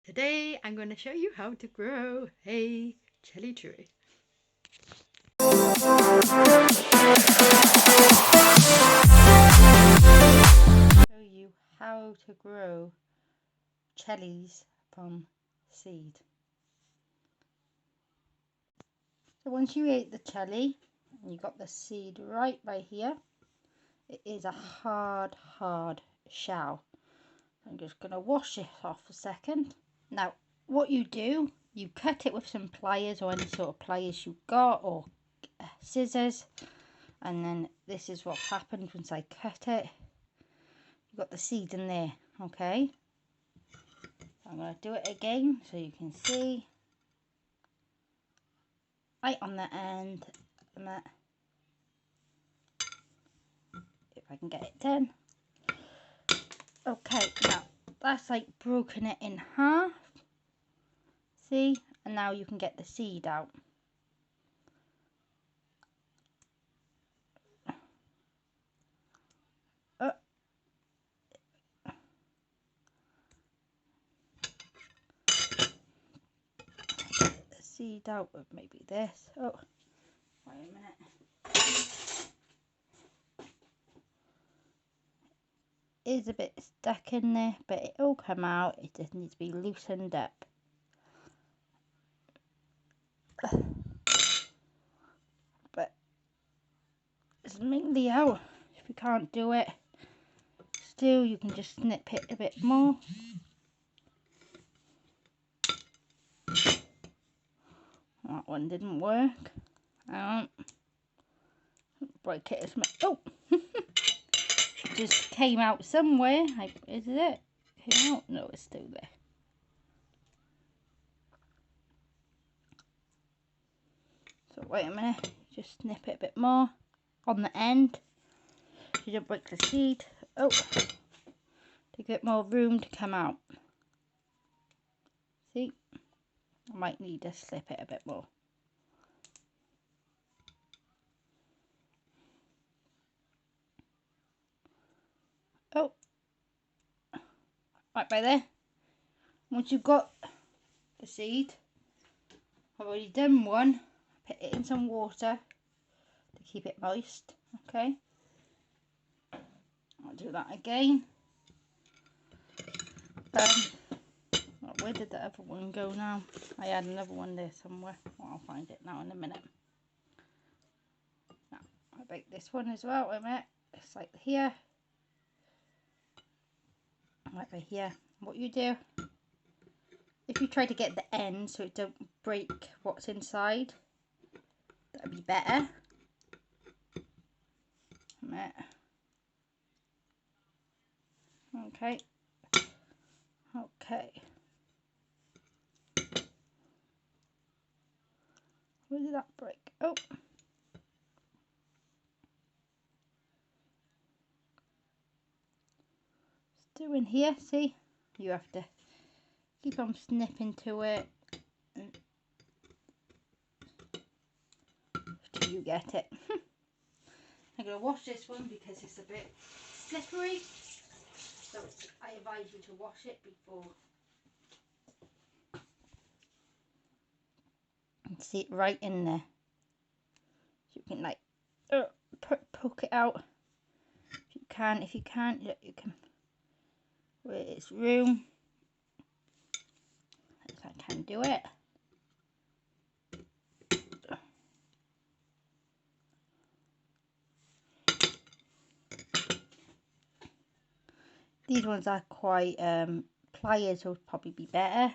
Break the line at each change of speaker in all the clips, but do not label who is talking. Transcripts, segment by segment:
Today I'm going to show you how to grow a cherry tree. Show you how to grow cherries from seed. So once you ate the cherry, you got the seed right by here. It is a hard shell. I'm just going to wash it off a second. Now what you do, you cut it with some pliers or any sort of pliers you've got, or scissors, and then this is what happens once I cut it. You've got the seed in there, okay? I'm going to do it again so you can see. Right on the end, and that, if I can get it done. Okay, now that's like broken it in half. See? And now you can get the seed out. The seed out with maybe this. Oh, wait a minute. It is a bit stuck in there, but it'll come out. It just needs to be loosened up. But it's mainly out. If you can't do it, still you can just snip it a bit more. That one didn't work. Break it as much. Oh, just came out somewhere. Is it? Came out? No, it's still there. So wait a minute. Just snip it a bit more on the end. You don't break the seed. Oh, to get more room to come out. See? I might need to slip it a bit more. Oh, right by there. Once you've got the seed, I've already done one. Put it in some water to keep it moist. Okay. I'll do that again. Where did the other one go now? I had another one there somewhere. Well, I'll find it now in a minute. Now, I bake this one as well. Wait a minute. It's like here. Right by here. What you do, if you try to get the end so it don't break what's inside, that'd be better. A minute. Okay. Okay. Where did that break? Oh. Still in here, see? You have to keep on snipping to it until you get it. I'm going to wash this one because it's a bit slippery. So I advise you to wash it before. And see it right in there. So you can like poke it out. If you can, if you can't, you can. Where it's room. If I can do it. These ones are quite pliers will probably be better.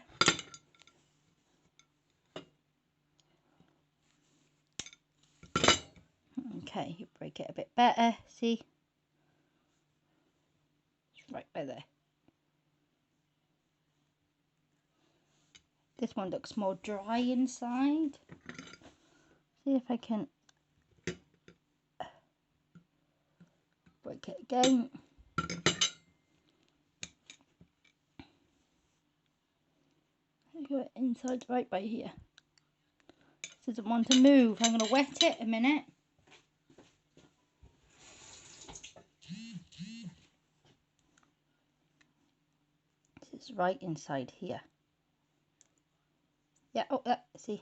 Okay, you break it a bit better, see? It's right by there. This one looks more dry inside. See if I can break it again. Your inside right by here. This doesn't want to move. I'm going to wet it a minute. This is right inside here. Yeah, oh, see.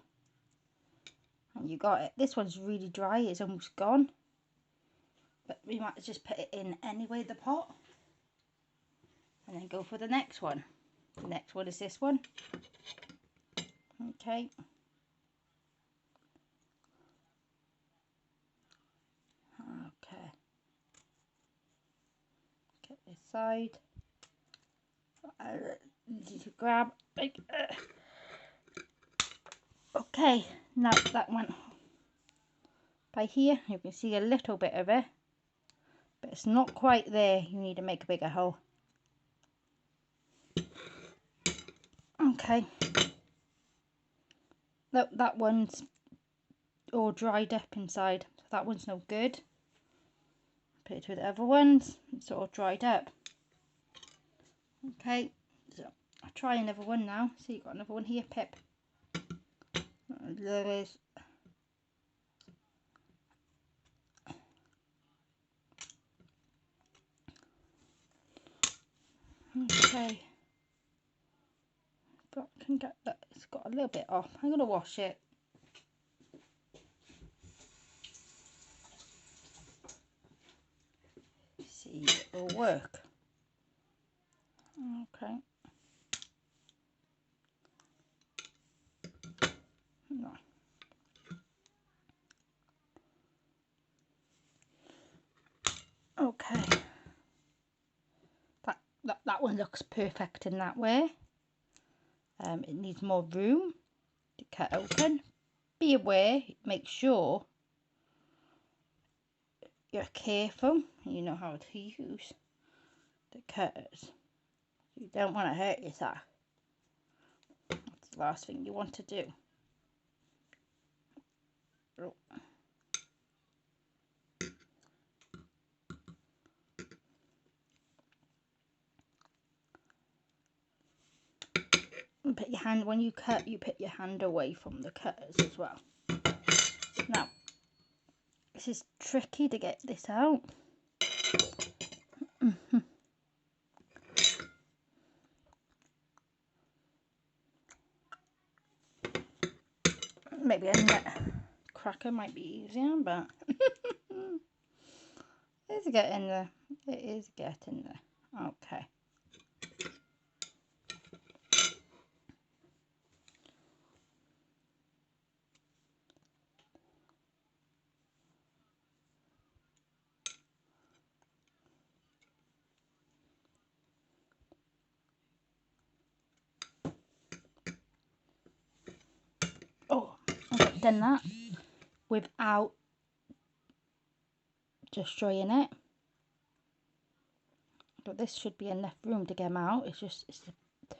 And you got it. This one's really dry, it's almost gone. But we might just put it in anyway, the pot. And then go for the next one. The next one is this one. Okay. Okay. Get this side. Easy to grab. Okay, now that one by here, you can see a little bit of it, but it's not quite there. You need to make a bigger hole. Okay. Look, that one's all dried up inside, so that one's no good. Put it with the other ones, it's all dried up. Okay, so I'll try another one now. So you've got another one here, Pip. There is. Okay. But I can get that. It's got a little bit off. I'm gonna wash it. See if it'll work. Okay. No. Okay. That one looks perfect in that way. It needs more room to cut open. Be aware, make sure you're careful. You know how to use the cutters. You don't want to hurt yourself. That's the last thing you want to do. Oh. Put your hand, when you cut, you put your hand away from the cutters as well. Now, this is tricky to get this out. Maybe a nut cracker might be easier, but it's getting there. It is getting there. Okay. Oh, I've done that without destroying it. But this should be enough room to get them out. It's a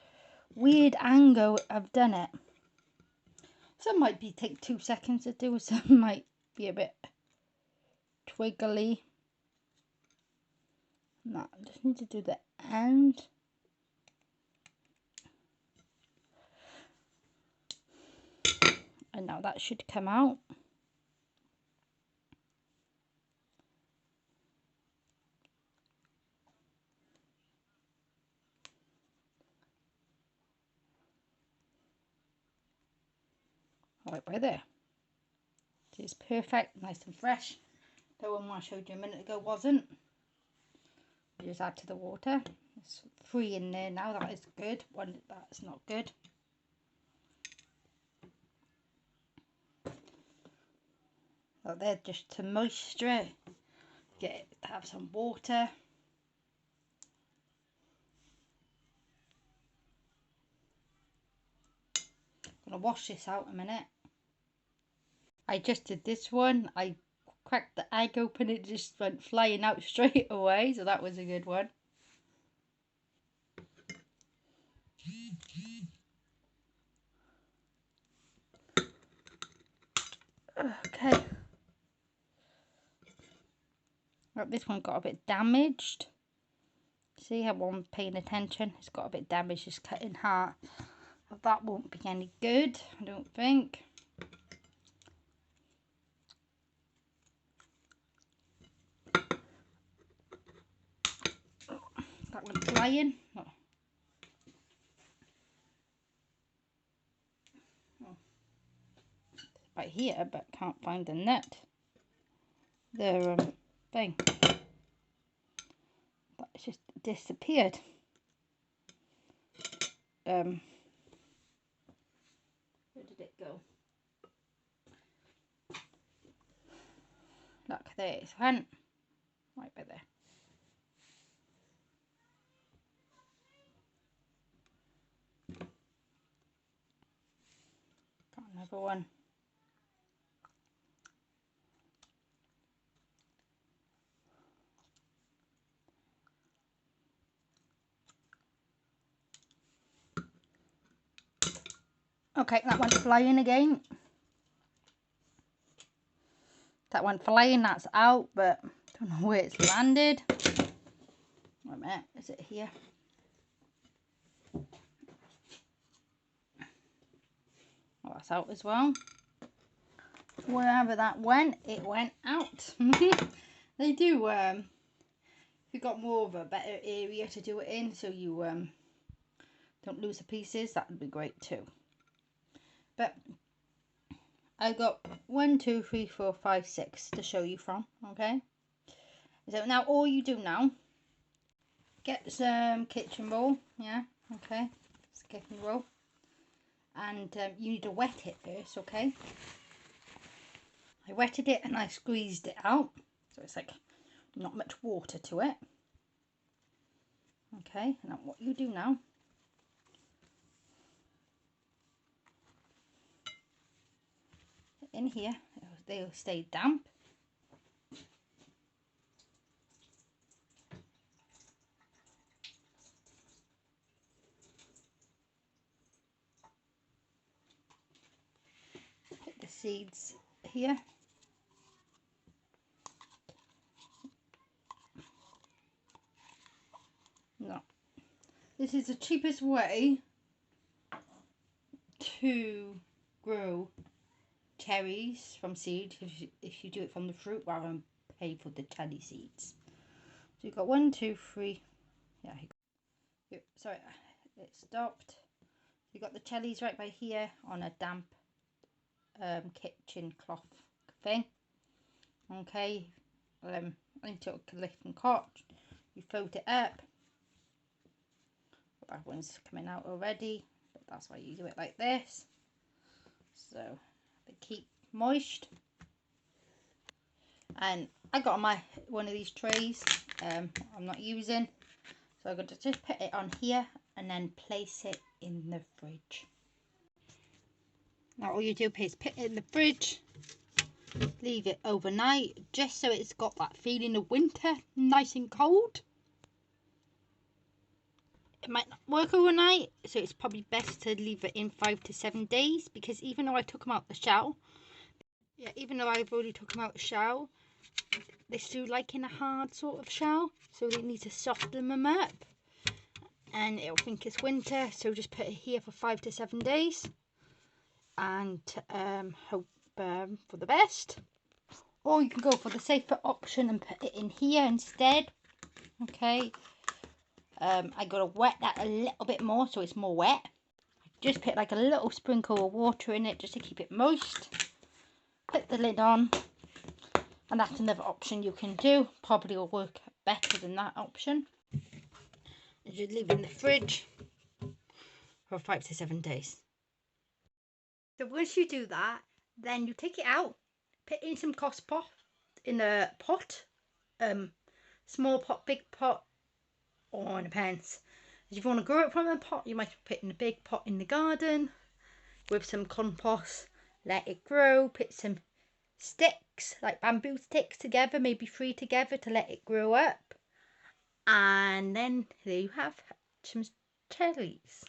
weird angle I've done it. Some might take 2 seconds to do, some might be a bit twiggly. No, I just need to do the end. And now that should come out. Right by there. It's perfect, nice and fresh. The one I showed you a minute ago wasn't. You just add to the water. It's 3 in there now, that is good. 1 that's not good. So they're just to moisture, get it to have some water. I'm gonna wash this out in a minute. I just did this one. I cracked the egg open, it just went flying out straight away, so that was a good one. Okay. Right, this one got a bit damaged. See how I'm paying attention? It's got a bit damaged, it's cut in half. But that won't be any good, I don't think. That went flying. Oh. Right here, but can't find the net. The thing. That's just disappeared. Where did it go? Look, there it is. Right by there. Got another one. Okay, that one's flying again. That one flying, that's out, but don't know where it's landed. Wait a minute, is it here? Oh, that's out as well. Wherever that went, it went out. They do, if you've got more of a better area to do it in, so you don't lose the pieces, that would be great too. But I got 1, 2, 3, 4, 5, 6 to show you from, okay? So now all you do now, get some kitchen roll, yeah, okay, it's kitchen roll, and you need to wet it first, okay? I wetted it and I squeezed it out, so it's like not much water to it. Okay, now what you do now, in here, they'll stay damp. Put the seeds here. No, this is the cheapest way to grow cherries from seed if you do it from the fruit rather than pay for the cherry seeds. So you've got 1, 2, 3. Yeah, sorry, it stopped. You got the cherries right by here on a damp kitchen cloth thing. Okay, into a collecting cot. You fold it up. That one's coming out already, but that's why you do it like this, so they keep moist. And I got one of these trays I'm not using, so I'm going to just put it on here and then place it in the fridge. Now all you do is put it in the fridge, leave it overnight just so it's got that feeling of winter, nice and cold. It might not work overnight, so it's probably best to leave it in 5 to 7 days, because even though I took them out the shell, even though I've already took them out the shell, they're still like in a hard sort of shell, so they need to soften them up, and it'll think it's winter. So just put it here for 5 to 7 days and hope for the best. Or you can go for the safer option and put it in here instead. Okay, I gotta wet that a little bit more so it's more wet. Just put like a little sprinkle of water in it just to keep it moist. Put the lid on, and that's another option you can do. Probably will work better than that option. You leave it in the fridge for 5 to 7 days. So once you do that, then you take it out, put it in some Cosspot, in a pot, small pot, big pot, or in a pants. If you want to grow it from a pot, you might put it in a big pot in the garden with some compost. Let it grow. Put some sticks, like bamboo sticks together, maybe 3 together, to let it grow up. And then there you have some cherries.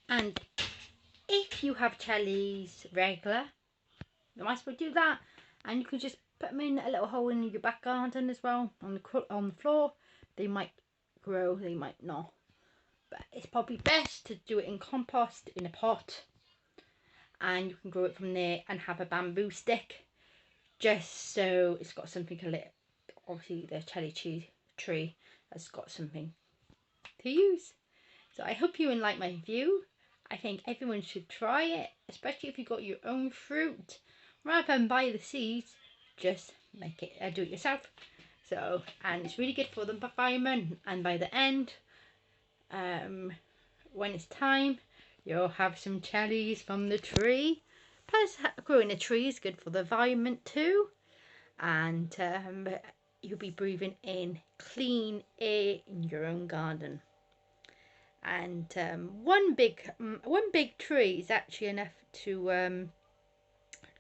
And if you have cherries regular, you might as well do that. And you could just put them in a little hole in your back garden as well, on the floor. They might grow, they might not. But it's probably best to do it in compost in a pot, and you can grow it from there and have a bamboo stick, just so it's got something to lit. Obviously the cherry tree has got something to use. So I hope you like my review. I think everyone should try it, especially if you've got your own fruit. Rather than buy the seeds, just make it, do it yourself. So, and it's really good for the environment. And by the end, when it's time, you'll have some cherries from the tree. Plus, growing a tree is good for the environment too. And you'll be breathing in clean air in your own garden. And one big tree is actually enough to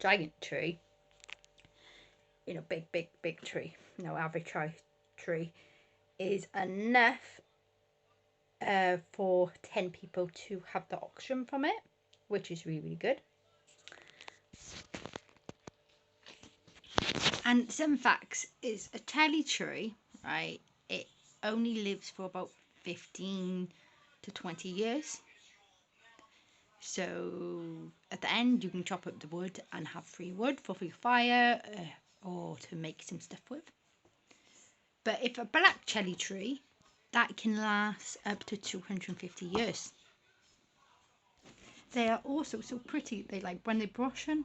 giant tree. You know, big tree. No, average tree is enough for 10 people to have the oxygen from it, which is really good. And some facts is a cherry tree, right? It only lives for about 15 to 20 years. So at the end, you can chop up the wood and have free wood for your fire or to make some stuff with. But if a black cherry tree, that can last up to 250 years. They are also so pretty. They like when they blossom,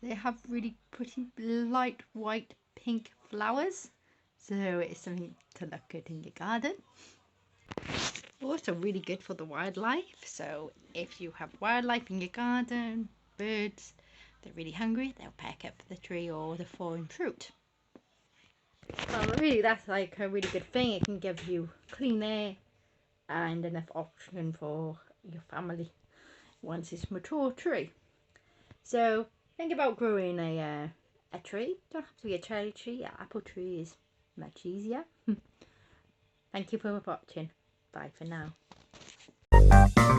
they have really pretty light white pink flowers. So it's something to look good in your garden. Also really good for the wildlife. So if you have wildlife in your garden, birds, they're really hungry, they'll peck up the tree or the fallen fruit. Really, that's like a really good thing. It can give you clean air and enough oxygen for your family once it's a mature tree. So think about growing a tree. Don't have to be a cherry tree. An apple tree is much easier. Thank you for watching. Bye for now.